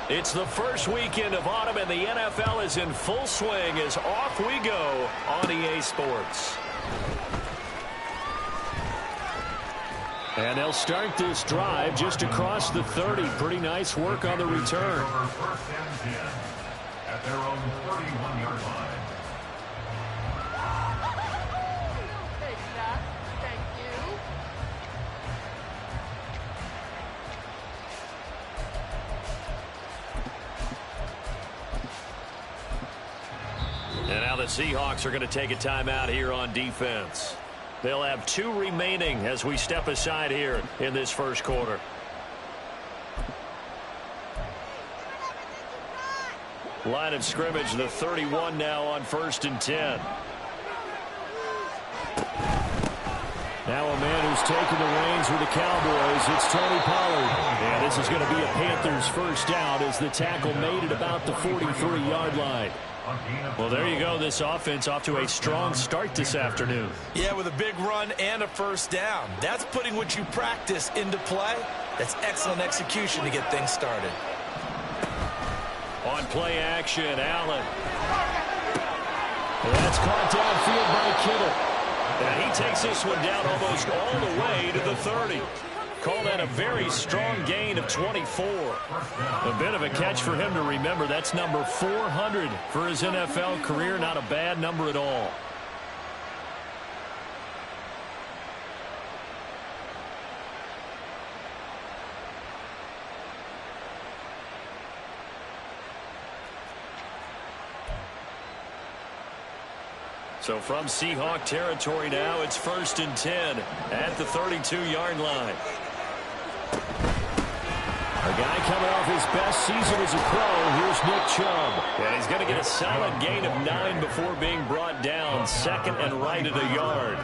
It's the first weekend of autumn, and the NFL is in full swing as off we go on EA Sports. And they'll start this drive just across the 30. Pretty nice work on the return. First and 10 at their own 31-yard line. And now the Seahawks are going to take a timeout here on defense. They'll have 2 remaining as we step aside here in this first quarter. Line of scrimmage, the 31 now on 1st and 10. Now a man who's taken the reins with the Cowboys, it's Tony Pollard. And this is going to be a Panthers first down as the tackle made at about the 43-yard line. Well, there you go. This offense off to a strong start this afternoon. Yeah, with a big run and a first down. That's putting what you practice into play. That's excellent execution to get things started. On play action, Allen. And that's caught downfield by Kittle. And he takes this one down almost all the way to the 30. Call that a very strong gain of 24. A bit of a catch for him to remember. That's number 400 for his NFL career. Not a bad number at all. So from Seahawk territory now, it's 1st and 10 at the 32-yard line. A guy coming off his best season as a pro. Here's Nick Chubb. And he's going to get a solid gain of 9 before being brought down. Second and right at a yard.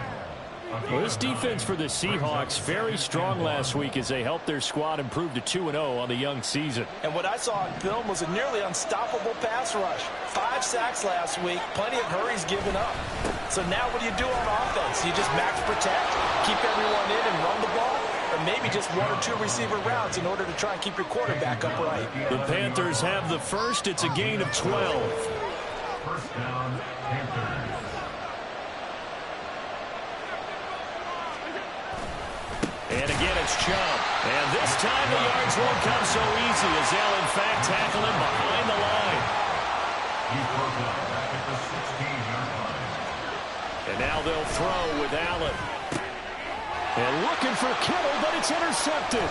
Well, this defense for the Seahawks very strong last week as they helped their squad improve to 2-0 on the young season. And what I saw on film was a nearly unstoppable pass rush. 5 sacks last week, plenty of hurries given up. So now what do you do on offense? You just max protect, keep everyone in and run the ball? Or maybe just 1 or 2 receiver routes in order to try and keep your quarterback upright. The Panthers have the first. It's a gain of 12. First down, Panthers. And again, it's Chubb. And this time the yards won't come so easy as they'll, in fact, tackle him behind the line. He's broke up back at the 16-yard line. And now they'll throw with Allen. And looking for Kittle, but it's intercepted.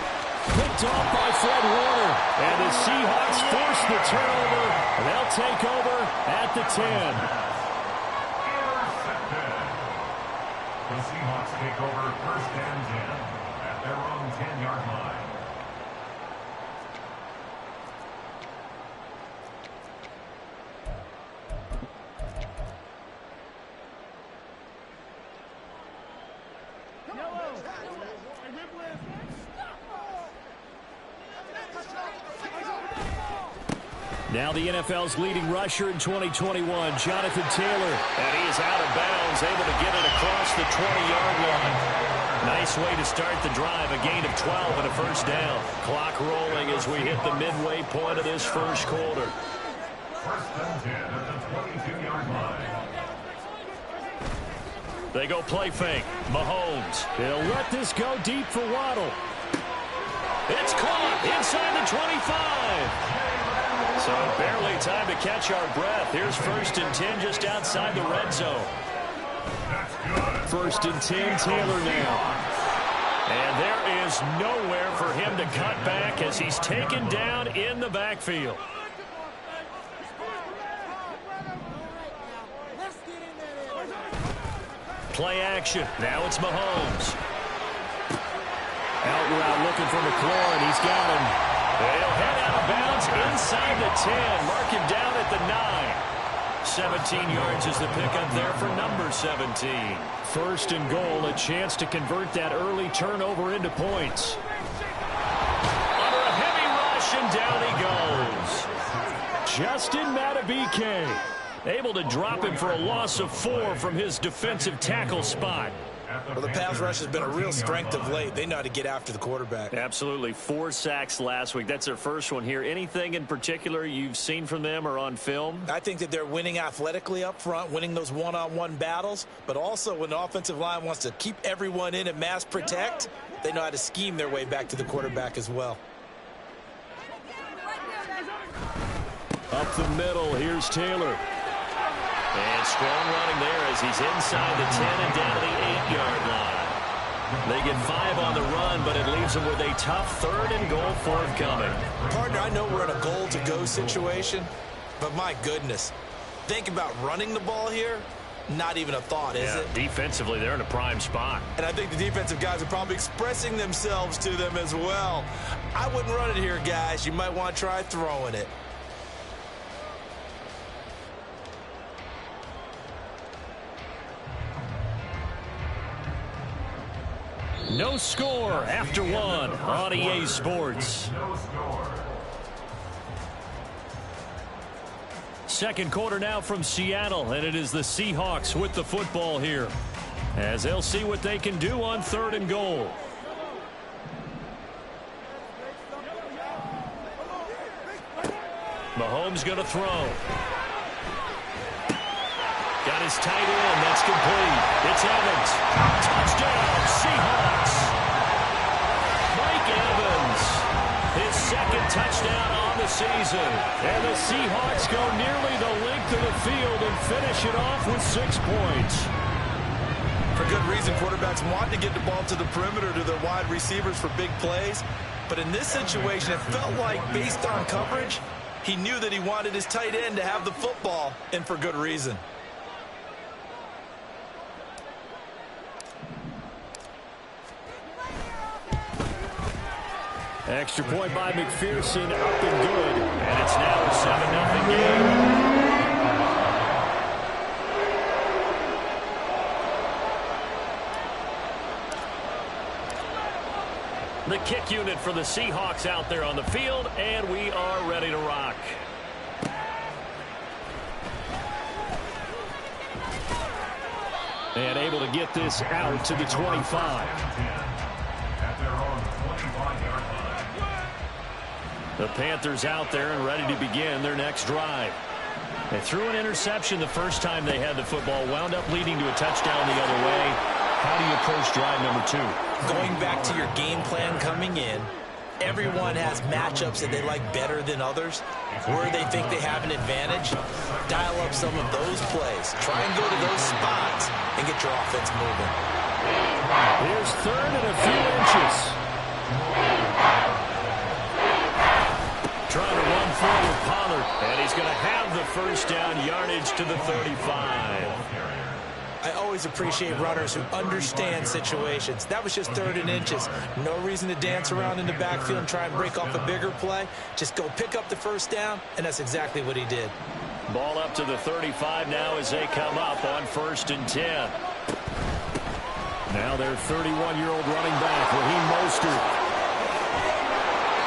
Picked off by Fred Warner. And the Seahawks force the turnover. And they'll take over at the 10. Intercepted. The Seahawks take over 1st and 10 at their own 10-yard line. Now the NFL's leading rusher in 2021, Jonathan Taylor. And he is out of bounds, able to get it across the 20-yard line. Nice way to start the drive, a gain of 12 and a first down. Clock rolling as we hit the midway point of this first quarter. 1st and 10 at the 22-yard line. They go play fake. Mahomes. They'll let this go deep for Waddle. It's caught inside the 25. So barely time to catch our breath. Here's 1st and 10 just outside the red zone. That's good. 1st and 10, Taylor now. And there is nowhere for him to cut back as he's taken down in the backfield. Play action. Now it's Mahomes. Out route looking for McLaurin. He's got him. They'll head out of bounds inside the 10. Mark him down at the 9. 17 yards is the pickup there for number 17. 1st and goal, a chance to convert that early turnover into points. Under a heavy rush, and down he goes. Justin Madubuike able to drop him for a loss of 4 from his defensive tackle spot. Well, the pass rush has been a real strength of late. They know how to get after the quarterback. Absolutely. 4 sacks last week. That's their first one here. Anything in particular you've seen from them or on film? I think that they're winning athletically up front, winning those one-on-one battles, but also when the offensive line wants to keep everyone in and mass protect, they know how to scheme their way back to the quarterback as well. Up the middle, here's Taylor. And strong running there as he's inside the 10 and down to the 8-yard line. They get 5 on the run, but it leaves them with a tough 3rd and goal forthcoming. Partner, I know we're in a goal-to-go situation, but my goodness, think about running the ball here. Not even a thought, is it? Defensively, they're in a prime spot. And I think the defensive guys are probably expressing themselves to them as well. I wouldn't run it here, guys. You might want to try throwing it. No score after 1 on EA Sports. No score. Second quarter now from Seattle, and it is the Seahawks with the football here, as they'll see what they can do on 3rd and goal. Mahomes going to throw. Got his tight end. That's complete. It's Evans. Touchdown, Seahawks. Mike Evans. His 2nd touchdown on the season. And the Seahawks go nearly the length of the field and finish it off with 6 points. For good reason, quarterbacks want to get the ball to the perimeter to their wide receivers for big plays. But in this situation, it felt like, based on coverage, he knew that he wanted his tight end to have the football, and for good reason. Extra point by McPherson, up and good. And it's now a 7-0 game. The kick unit for the Seahawks out there on the field, and we are ready to rock. And able to get this out to the 25. At their own 25-yard line. The Panthers out there and ready to begin their next drive. They threw an interception the first time they had the football, wound up leading to a touchdown the other way. How do you approach drive number 2? Going back to your game plan coming in, everyone has matchups that they like better than others, where they think they have an advantage. Dial up some of those plays. Try and go to those spots and get your offense moving. Here's 3rd and a few inches. Trying to run forward Pollard, and he's going to have the first down, yardage to the 35. I always appreciate runners who understand situations. That was just 3rd and inches. No reason to dance around in the backfield and try and break off a bigger play. Just go pick up the first down, and that's exactly what he did. Ball up to the 35 now as they come up on 1st and 10. Now their 31-year-old running back, Raheem Mostert.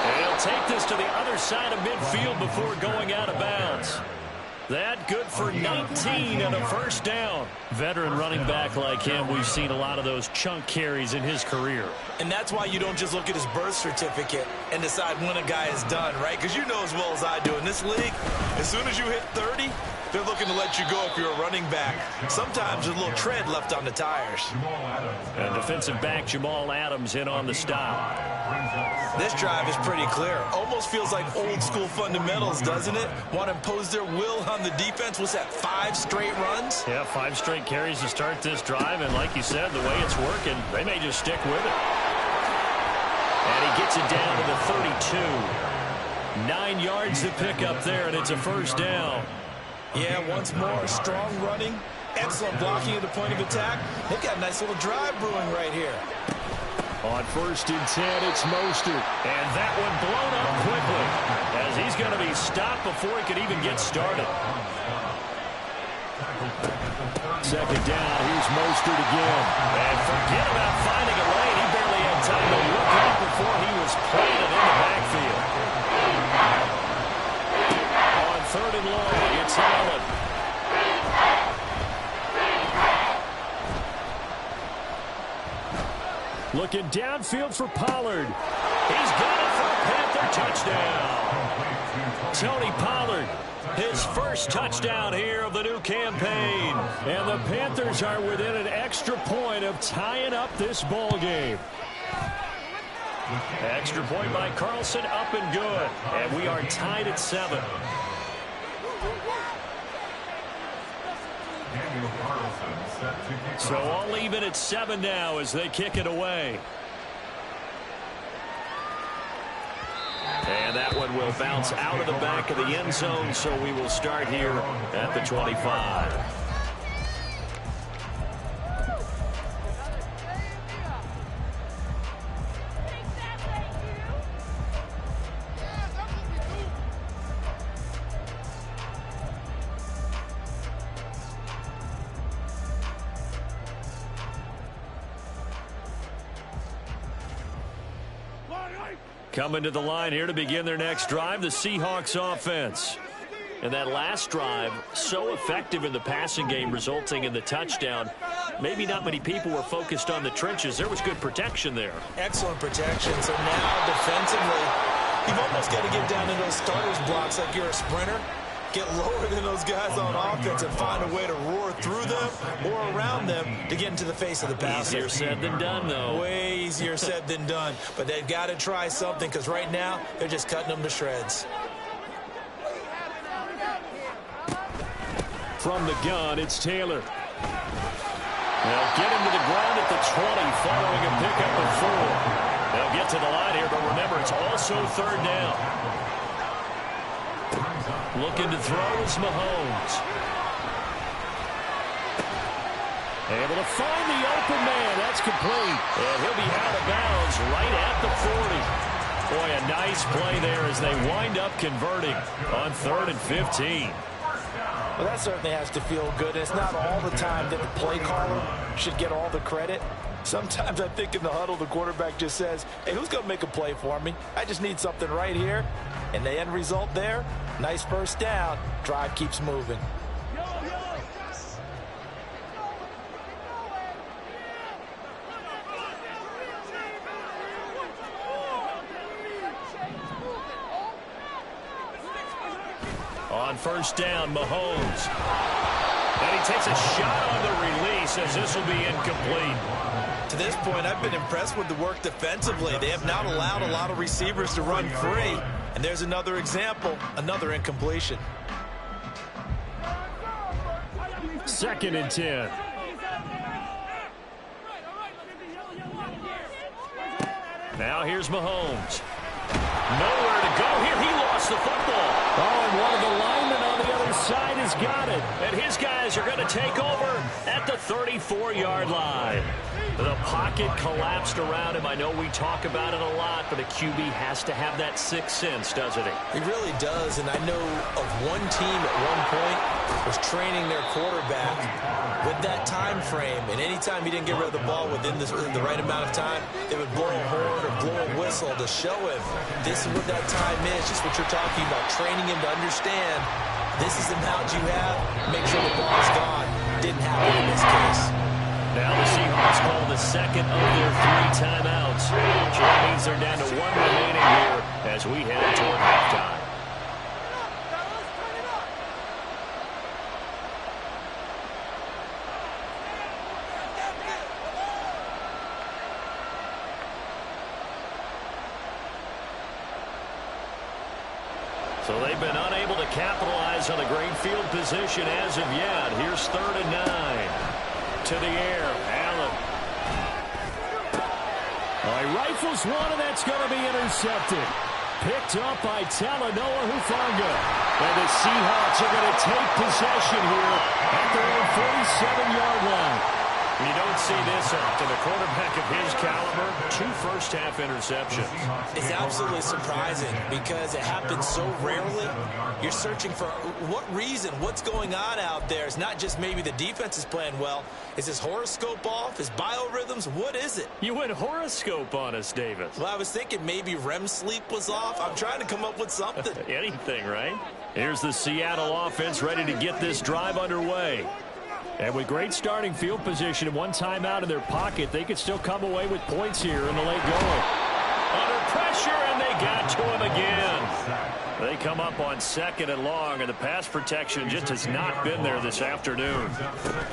And he'll take this to the other side of midfield before going out of bounds. That good for 19 and a first down. Veteran running back like him, we've seen a lot of those chunk carries in his career. And that's why you don't just look at his birth certificate and decide when a guy is done, right? Because you know as well as I do, in this league, as soon as you hit 30, they're looking to let you go if you're a running back. Sometimes there's a little tread left on the tires. And defensive back Jamal Adams in on the stop. This drive is pretty clear. Almost feels like old school fundamentals, doesn't it? Want to impose their will on the defense. What's that, 5 straight runs? Yeah, 5 straight carries to start this drive. And like you said, the way it's working, they may just stick with it. And he gets it down to the 32. 9 yards to pick up there, and it's a first down. Yeah, once more, strong running, excellent blocking at the point of attack. They've got a nice little drive brewing right here. On 1st and 10, it's Mostert. And that one blown up quickly as he's going to be stopped before he could even get started. 2nd down, here's Mostert again. And forget about finding a lane. He barely had time to look up before he was planted in the backfield. On 3rd and long, it's Allen. Looking downfield for Pollard. He's got it for a Panther touchdown. Tony Pollard, his first touchdown here of the new campaign. And the Panthers are within an extra point of tying up this ball game. Extra point by Carlson, up and good. And we are tied at 7. So all even at 7 now as they kick it away. And that one will bounce out of the back of the end zone, so we will start here at the 25. Coming to the line here to begin their next drive, the Seahawks offense. And that last drive, so effective in the passing game, resulting in the touchdown. Maybe not many people were focused on the trenches. There was good protection there. Excellent protection. So now, defensively, you've almost got to get down in those starters blocks like you're a sprinter. Get lower than those guys on offense and find a way to roar through them or around them to get into the face of the passer. Easier said than done, though. Way easier said than done. But they've got to try something because right now they're just cutting them to shreds. From the gun, it's Taylor. They'll get him to the ground at the 20 following a pickup of 4. They'll get to the line here, but remember, it's also 3rd down. Looking to throw is Mahomes. Able to find the open man. That's complete. And he'll be out of bounds right at the 40. Boy, a nice play there as they wind up converting on 3rd and 15. Well, that certainly has to feel good. It's not all the time that the play caller should get all the credit. Sometimes I think in the huddle, the quarterback just says, hey, who's going to make a play for me? I just need something right here. And the end result there, nice first down. Drive keeps moving. On first down, Mahomes. And he takes a shot on the release as this will be incomplete. To this point, I've been impressed with the work defensively. They have not allowed a lot of receivers to run free. And there's another example, another incompletion. 2nd and 10. Now here's Mahomes. Nowhere to go here. He lost the football. Oh, and one of the linemen on the other side has got it. And his guys are going to take over at the 34-yard line. The pocket collapsed around him. I know we talk about it a lot, but a QB has to have that sixth sense, doesn't he? He really does, and I know of one team at one point was training their quarterback with that time frame, and anytime he didn't get rid of the ball within the right amount of time, they would blow a horn or blow a whistle to show him this is what that time is, just what you're talking about, training him to understand this is the amount you have, make sure the ball's gone. Didn't happen in this case. Now the Seahawks call the second of their 3 timeouts. So that means they're down to 1 remaining here as we head toward halftime. So they've been unable to capitalize on a great field position as of yet. Here's 3rd and 9. To the air, Allen. He rifles one, and that's going to be intercepted. Picked up by Talanoa Hufanga. And the Seahawks are going to take possession here at their own 47-yard line. You don't see this often. A quarterback of his caliber, 2 first-half interceptions. It's absolutely surprising because it happens so rarely. You're searching for what reason, what's going on out there. It's not just maybe the defense is playing well. Is his horoscope off? His biorhythms? What is it? You went horoscope on us, David. Well, I was thinking maybe REM sleep was off. I'm trying to come up with something. Anything, right? Here's the Seattle offense ready to get this drive underway. And with great starting field position and one timeout in their pocket, they could still come away with points here in the late going. Under pressure, and they got to him again. They come up on 2nd and long, and the pass protection just has not been there this afternoon.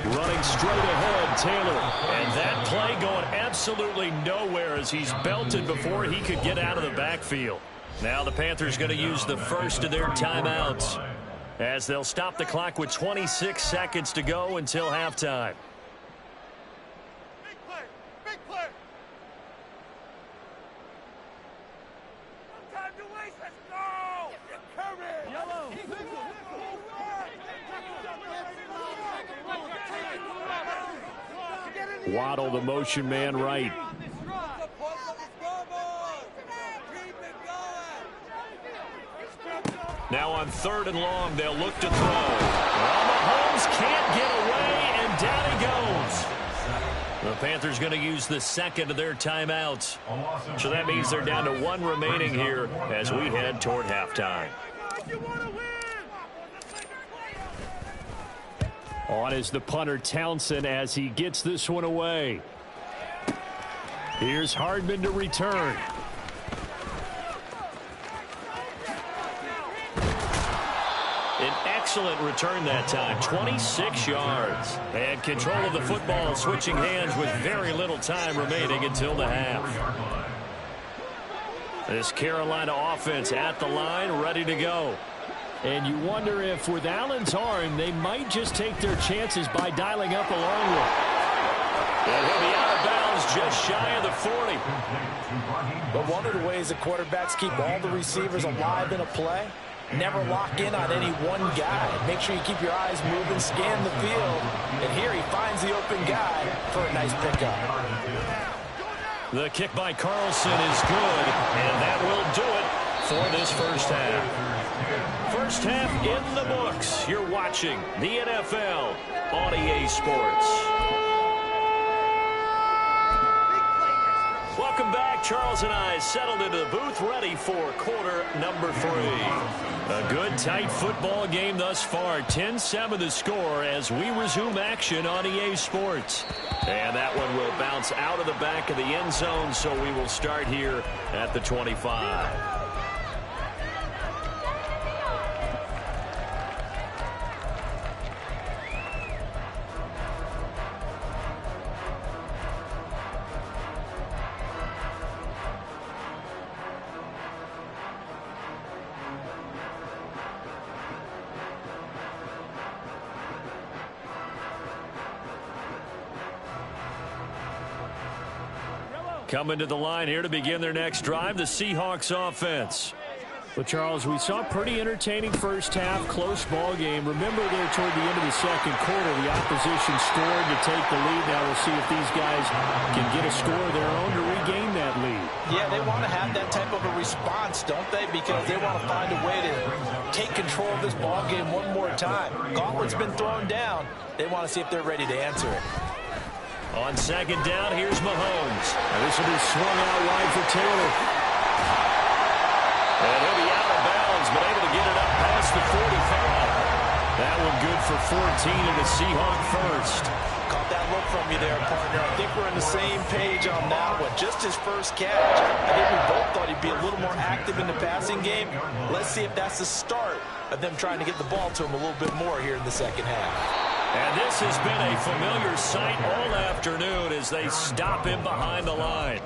Running straight ahead, Taylor. And that play going absolutely nowhere as he's belted before he could get out of the backfield. Now the Panthers going to use the first of their timeouts, as they'll stop the clock with 26 seconds to go until halftime. Big play! Big play! No time to waste, let's go! Courage! Yellow! Waddle, the motion man, right. Now on 3rd and long, they'll look to throw. Well, Mahomes can't get away, and down he goes. The Panthers going to use the second of their timeouts. So that means they're down to 1 remaining here as we head toward halftime. On is the punter, Townsend, as he gets this one away. Here's Hardman to return. An excellent return that time, 26 yards. And control of the football switching hands with very little time remaining until the half. This Carolina offense at the line, ready to go. And you wonder if with Allen's arm, they might just take their chances by dialing up a long one. And he'll be out of bounds just shy of the 40. But one of the ways that quarterbacks keep all the receivers alive in a play, never lock in on any one guy. Make sure you keep your eyes moving, scan the field. And here he finds the open guy for a nice pickup. The kick by Carlson is good, and that will do it for this first half. First half in the books. You're watching the NFL on EA Sports. Welcome back. Charles and I settled into the booth, ready for quarter number 3. A good, tight football game thus far. 10-7 the score as we resume action on EA Sports. And that one will bounce out of the back of the end zone, so we will start here at the 25. Coming to the line here to begin their next drive, the Seahawks offense. Well, Charles, we saw a pretty entertaining first half, close ball game. Remember there toward the end of the second quarter, the opposition scored to take the lead. Now we'll see if these guys can get a score of their own to regain that lead. Yeah, they want to have that type of a response, don't they? Because they want to find a way to take control of this ball game one more time. Gauntlet's been thrown down. They want to see if they're ready to answer it. On second down, here's Mahomes. And this will be swung out wide for Taylor. And he'll be out of bounds, but able to get it up past the 45. That one good for 14 and a Seahawk first. Caught that look from you there, partner. I think we're on the same page on that one. Just his first catch. I think we both thought he'd be a little more active in the passing game. Let's see if that's the start of them trying to get the ball to him a little bit more here in the second half. And this has been a familiar sight all afternoon as they stop him behind the line.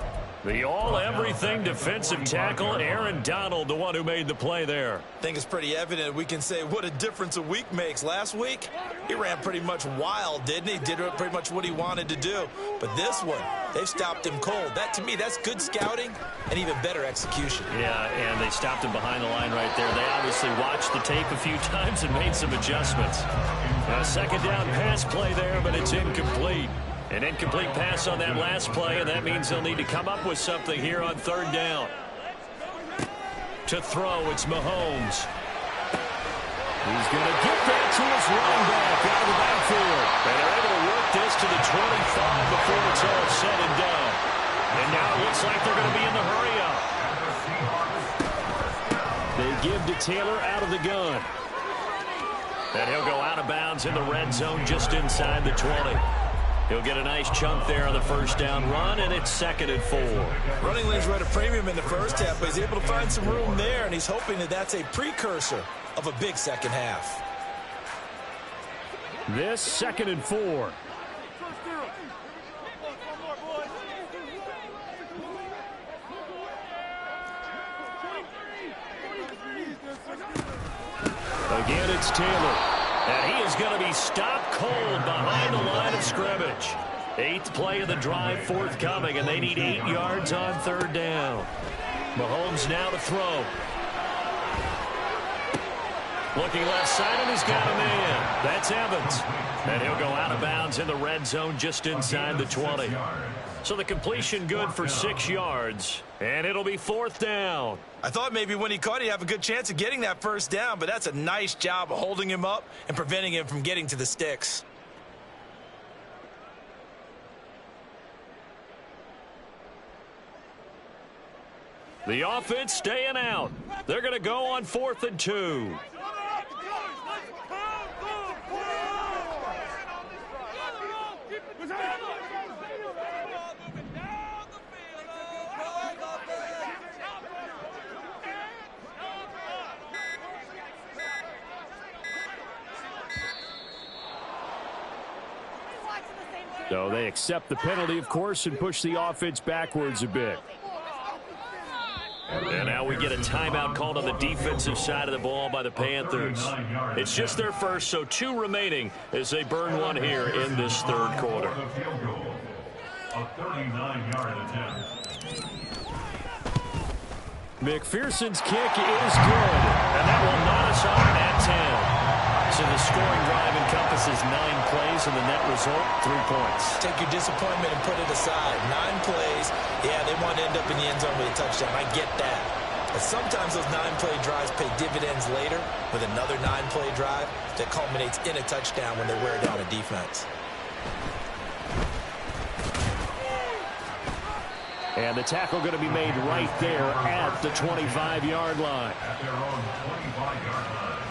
The all-everything defensive tackle, Aaron Donald, the one who made the play there. I think it's pretty evident we can say what a difference a week makes. Last week, he ran pretty much wild, didn't he? Did pretty much what he wanted to do. But this one, they've stopped him cold. That, to me, that's good scouting and even better execution. Yeah, and they stopped him behind the line right there. They obviously watched the tape a few times and made some adjustments. A second down pass play there, but it's incomplete. An incomplete pass on that last play, and that means they'll need to come up with something here on third down. To throw, it's Mahomes. He's going to get that to his running back out of the backfield. And they're able to work this to the 25 before it's all said and done. And now it looks like they're going to be in the hurry-up. They give to Taylor out of the gun. And he'll go out of bounds in the red zone just inside the 20. He'll get a nice chunk there on the first down run, and it's 2nd and 4. Running lanes were at a premium in the first half, but he's able to find some room there, and he's hoping that that's a precursor of a big second half. This 2nd and 4. Again, it's Taylor. And he is going to be stopped cold behind the line of scrimmage. 8th play of the drive forthcoming, and they need 8 yards on 3rd down. Mahomes now to throw. Looking left side, and he's got a man. That's Evans. And he'll go out of bounds in the red zone just inside the 20. So the completion good for 6 yards, and it'll be 4th down. I thought maybe when he caught, he'd have a good chance of getting that first down, but that's a nice job of holding him up and preventing him from getting to the sticks. The offense staying out. They're going to go on 4th and 2. So they accept the penalty, of course, and push the offense backwards a bit. And now we get a timeout called on the defensive side of the ball by the Panthers. It's just their first, so 2 remaining as they burn one here in this 3rd quarter. A 39-yard attempt. McPherson's kick is good, and that will knot us off at 10. So the scoring drive encompasses 9 plays, and the net result, 3 points. Take your disappointment and put it aside. 9 plays. Yeah, they want to end up in the end zone with a touchdown. I get that. But sometimes those 9-play drives pay dividends later with another 9-play drive that culminates in a touchdown when they wear down a defense. And the tackle going to be made right there at the 25-yard line. At their own 25-yard line.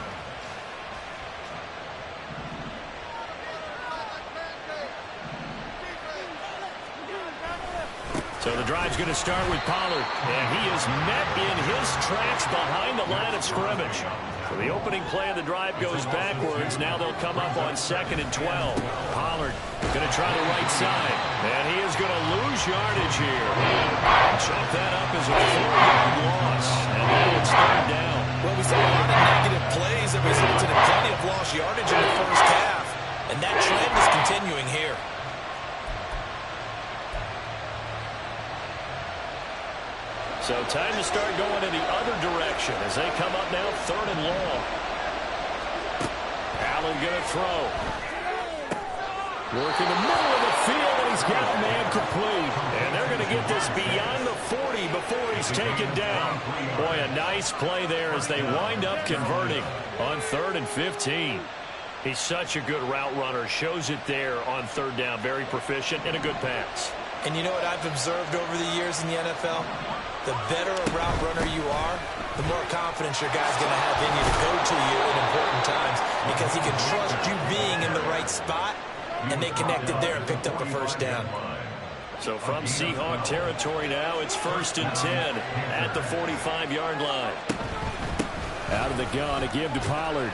So the drive's going to start with Pollard, and he is met in his tracks behind the line of scrimmage. So the opening play of the drive goes backwards. Now they'll come up on 2nd and 12. Pollard going to try the right side, and he is going to lose yardage here. Chalk that up as a 4-yard loss, and now it's 3rd down. Well, we saw a lot of negative plays that resulted in plenty of lost yardage in the first half, and that trend is continuing here. So time to start going in the other direction as they come up now 3rd and long. Allen going to throw. Working the middle of the field, and he's got a man complete. And they're going to get this beyond the 40 before he's taken down. Boy, a nice play there as they wind up converting on 3rd and 15. He's such a good route runner. Shows it there on 3rd down. Very proficient and a good pass. And you know what I've observed over the years in the NFL? The better a route runner you are, the more confidence your guy's going to have in you to go to you in important times because he can trust you being in the right spot, and they connected there and picked up a first down. So from Seahawk territory now, it's 1st and 10 at the 45-yard line. Out of the gun, a give to Pollard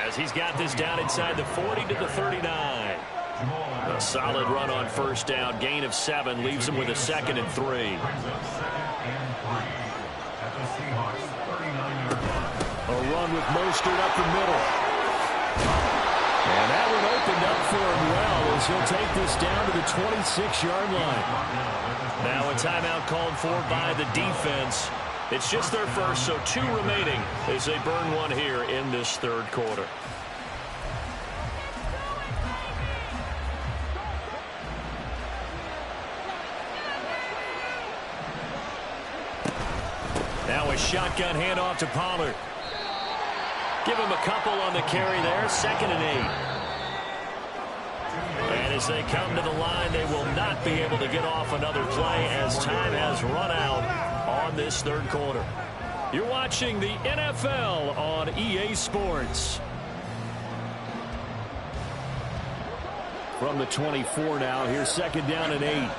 as he's got this down inside the 40 to the 39. A solid run on 1st down, gain of 7, leaves him with a 2nd and 3. A run with Mostert up the middle. And that one opened up for him well as he'll take this down to the 26-yard line. Now a timeout called for by the defense. It's just their first, so 2 remaining as they burn one here in this 3rd quarter. Now a shotgun handoff to Pollard. Give him a couple on the carry there. 2nd and 8. And as they come to the line, they will not be able to get off another play as time has run out on this 3rd quarter. You're watching the NFL on EA Sports. from the 24 now. Here's second down and 8.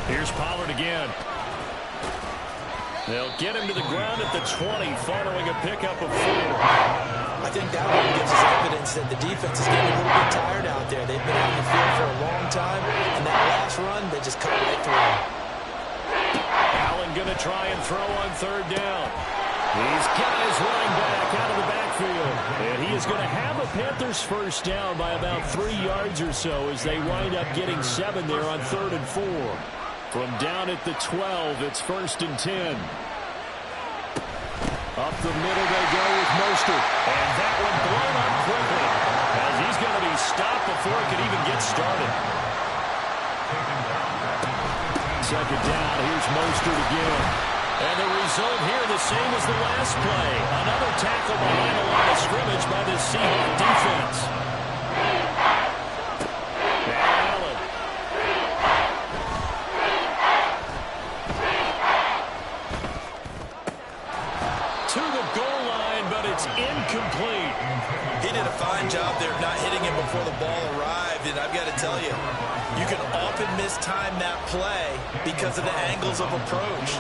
Here's Pollard again. They'll get him to the ground at the 20 following a pickup of 4. I think that one gives us evidence that the defense is getting a little bit tired out there. They've been on the field for a long time, and that last run, they just cut right through him. Allen going to try and throw on third down. He's got his running back out of the backfield. And he is going to have a Panthers first down by about 3 yards or so as they wind up getting 7 there on 3rd and 4. From down at the 12, it's 1st and 10. Up the middle they go with Mostert. And that one blown up quickly as he's going to be stopped before it can even get started. Second down, here's Mostert again. And the result here the same as the last play. Another tackle behind the line of scrimmage by the Seahawks defense. Allen. To the goal line, but it's incomplete. He did a fine job there of not hitting him before the ball arrived, and I've got to tell you, you can often mistime that play because of the angles of approach.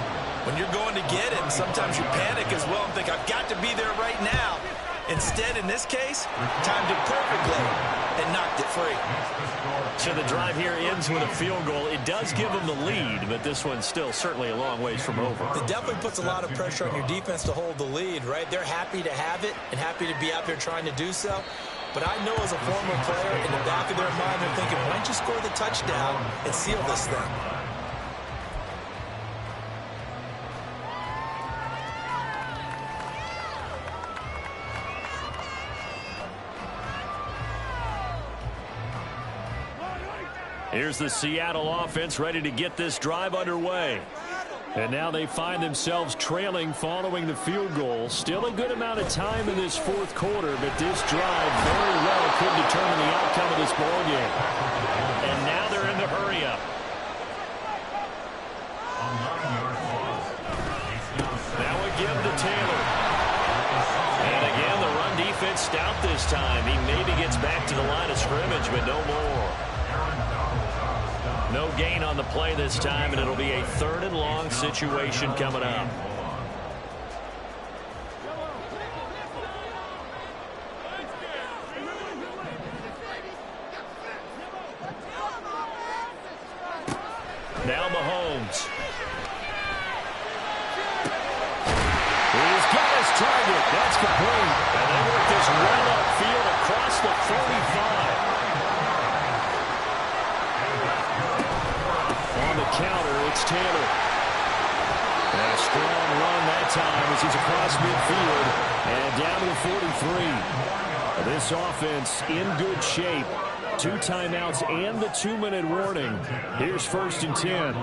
When you're going to get him, sometimes you panic as well and think, I've got to be there right now. Instead, in this case, timed it perfectly and knocked it free. So the drive here ends with a field goal. It does give them the lead, but this one's still certainly a long ways from over. It definitely puts a lot of pressure on your defense to hold the lead, right? They're happy to have it and happy to be out there trying to do so. But I know as a former player, in the back of their mind, they're thinking, why don't you score the touchdown and seal this thing? Here's the Seattle offense ready to get this drive underway. And now they find themselves trailing following the field goal. Still a good amount of time in this 4th quarter, but this drive very well could determine the outcome of this ballgame. And now they're in the hurry-up. Now a give to Taylor. And again, the run defense stout this time. He maybe gets back to the line of scrimmage, but no more. No gain on the play this time, and it'll be a 3rd and long situation coming up. Now Mahomes. He's got his target. That's complete. And they work this well upfield across the 45. On the counter, it's Taylor. And a strong run that time as he's across midfield and down to the 43. This offense in good shape. 2 timeouts and the 2-minute warning. Here's 1st and 10.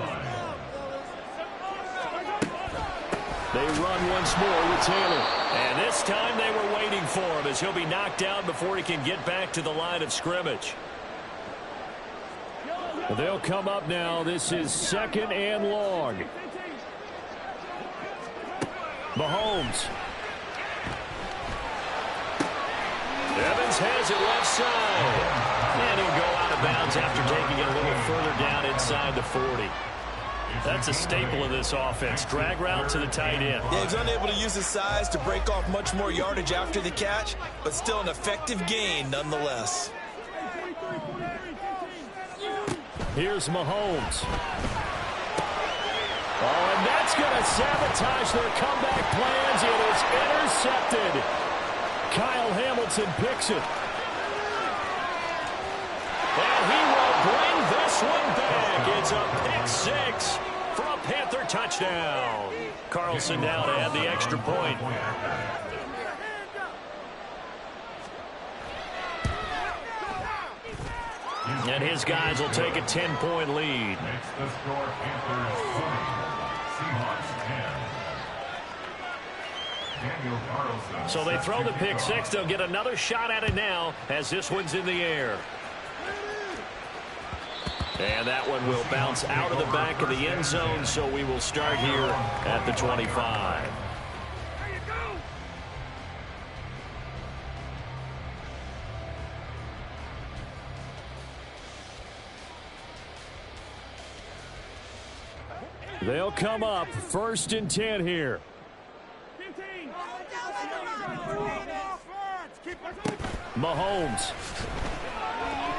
They run once more with Taylor. And this time they were waiting for him as he'll be knocked down before he can get back to the line of scrimmage. They'll come up now. This is 2nd and long. Mahomes. Evans has it left side. And he'll go out of bounds after taking it a little further down inside the 40. That's a staple of this offense. Drag route to the tight end. Yeah, he's unable to use his size to break off much more yardage after the catch, but still an effective gain nonetheless. Here's Mahomes. Oh, and that's going to sabotage their comeback plans. It is intercepted. Kyle Hamilton picks it. And he will bring this one back. It's a pick 6 for a Panther touchdown. Carlson now to add the extra point. And his guys will take a 10-point lead. Makes the score Panthers 20, Seahawks 10. Daniel Carlson. So they throw the pick 6. They'll get another shot at it now as this one's in the air. And that one will bounce out of the back of the end zone, so we will start here at the 25. They'll come up 1st and 10 here. Mahomes.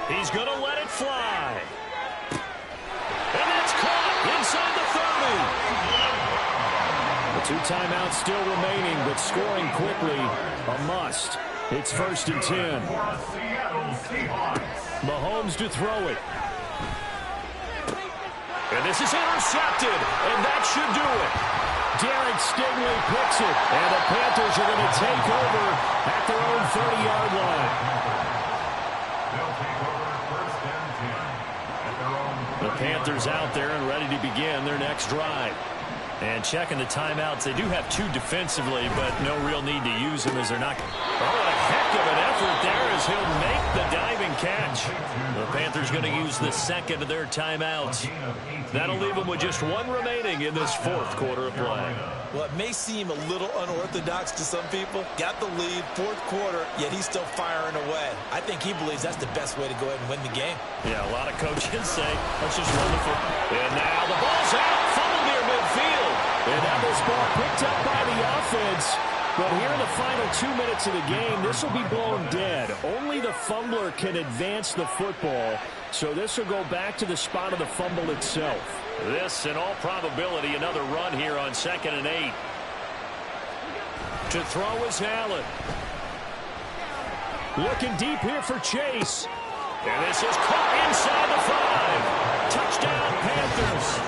He's going to let it fly. And that's caught inside the 30. The 2 timeouts still remaining, but scoring quickly, a must. It's 1st and 10. Mahomes to throw it. And this is intercepted, and that should do it. Derek Stingley picks it, and the Panthers are going to take over at their own 30-yard line. They'll take over 1st and 10 at their own 30-yard line. The Panthers out there and ready to begin their next drive. And checking the timeouts, they do have 2 defensively, but no real need to use them as they're not. Oh, a heck of an effort there as he'll make the diving catch. The Panthers going to use the 2nd of their timeouts. That'll leave them with just 1 remaining in this 4th quarter of play. Well, it may seem a little unorthodox to some people. Got the lead, 4th quarter, yet he's still firing away. I think he believes that's the best way to go ahead and win the game. Yeah, a lot of coaches say, let's just run the football. And now the ball's out, fumble near midfield. And now this ball picked up by the offense. But here in the final 2 minutes of the game, this will be blown dead. Only the fumbler can advance the football. So this will go back to the spot of the fumble itself. This, in all probability, another run here on 2nd and 8. To throw is Allen. Looking deep here for Chase. And this is caught inside the 5. Touchdown, Panthers.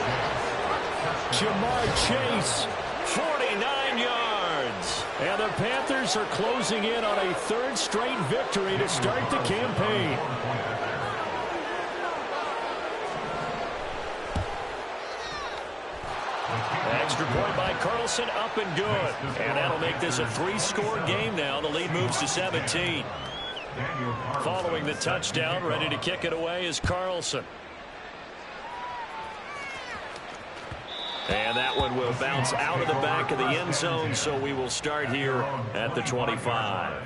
Jamar Chase, 49 yards. And the Panthers are closing in on a 3rd straight victory to start the campaign. Extra point by Carlson, up and good. And that'll make this a 3-score game now. The lead moves to 17. Following the touchdown, ready to kick it away is Carlson. And that one will bounce out of the back of the end zone, so we will start here at the 25.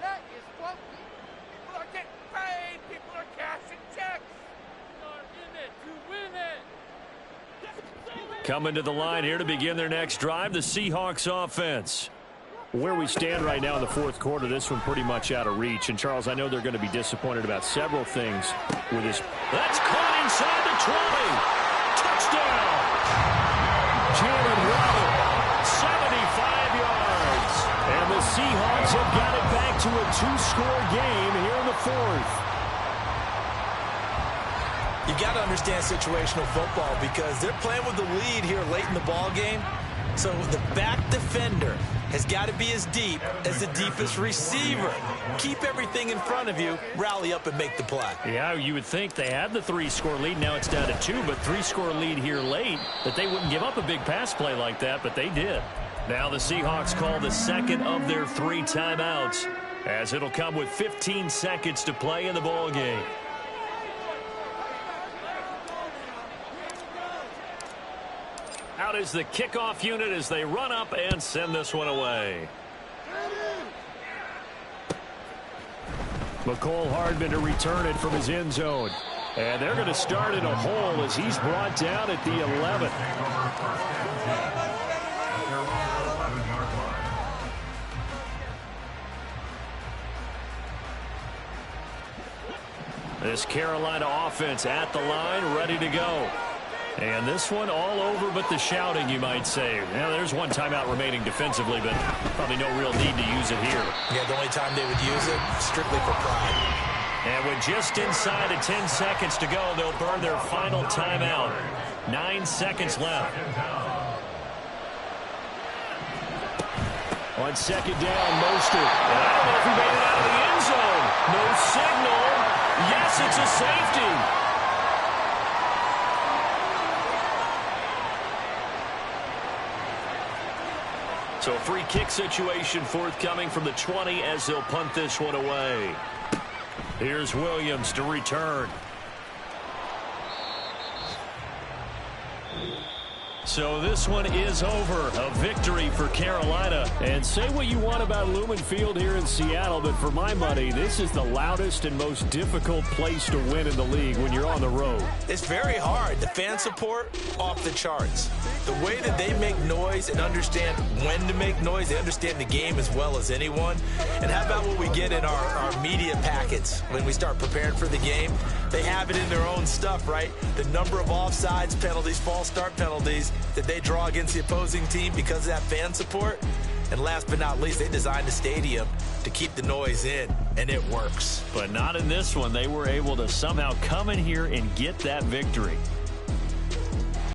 That is what people are getting paid. People are cashing checks. People are in it to win it. Coming to the line here to begin their next drive, the Seahawks offense. Where we stand right now in the 4th quarter, this one pretty much out of reach. And, Charles, I know they're going to be disappointed about several things with this. That's caught inside the 20. Touchdown. Jalen Waddle, 75 yards. And the Seahawks have got it back to a 2-score game here in the 4th. You got to understand situational football because they're playing with the lead here late in the ball game. So the back defender has got to be as deep as the deepest receiver. Keep everything in front of you, rally up and make the play. Yeah, you would think they had the 3-score lead. Now it's down to 2, but 3-score lead here late, that they wouldn't give up a big pass play like that, but they did. Now the Seahawks call the 2nd of their 3 timeouts, as it'll come with 15 seconds to play in the ball game. Out is the kickoff unit as they run up and send this one away. McCole Hardman to return it from his end zone. And they're going to start in a hole as he's brought down at the 11. This Carolina offense at the line, ready to go. And this one all over but the shouting, you might say. Now, there's 1 timeout remaining defensively, but probably no real need to use it here. Yeah, the only time they would use it, strictly for pride. And with just inside of 10 seconds to go, they'll burn their final timeout. 9 seconds left. On 2nd down, Mostert. And I don't know if he made it out of the end zone. No signal. Yes, it's a safety. So a free kick situation forthcoming from the 20 as they'll punt this one away. Here's Williams to return. So this one is over. A victory for Carolina. And say what you want about Lumen Field here in Seattle, but for my money, this is the loudest and most difficult place to win in the league when you're on the road. It's very hard. The fan support, off the charts. The way that they make noise and understand when to make noise, they understand the game as well as anyone. And how about what we get in our media packets when we start preparing for the game? They have it in their own stuff, right? The number of offsides penalties, false start penalties that they draw against the opposing team because of that fan support. And last but not least, they designed the stadium to keep the noise in, and it works. But not in this one. They were able to somehow come in here and get that victory.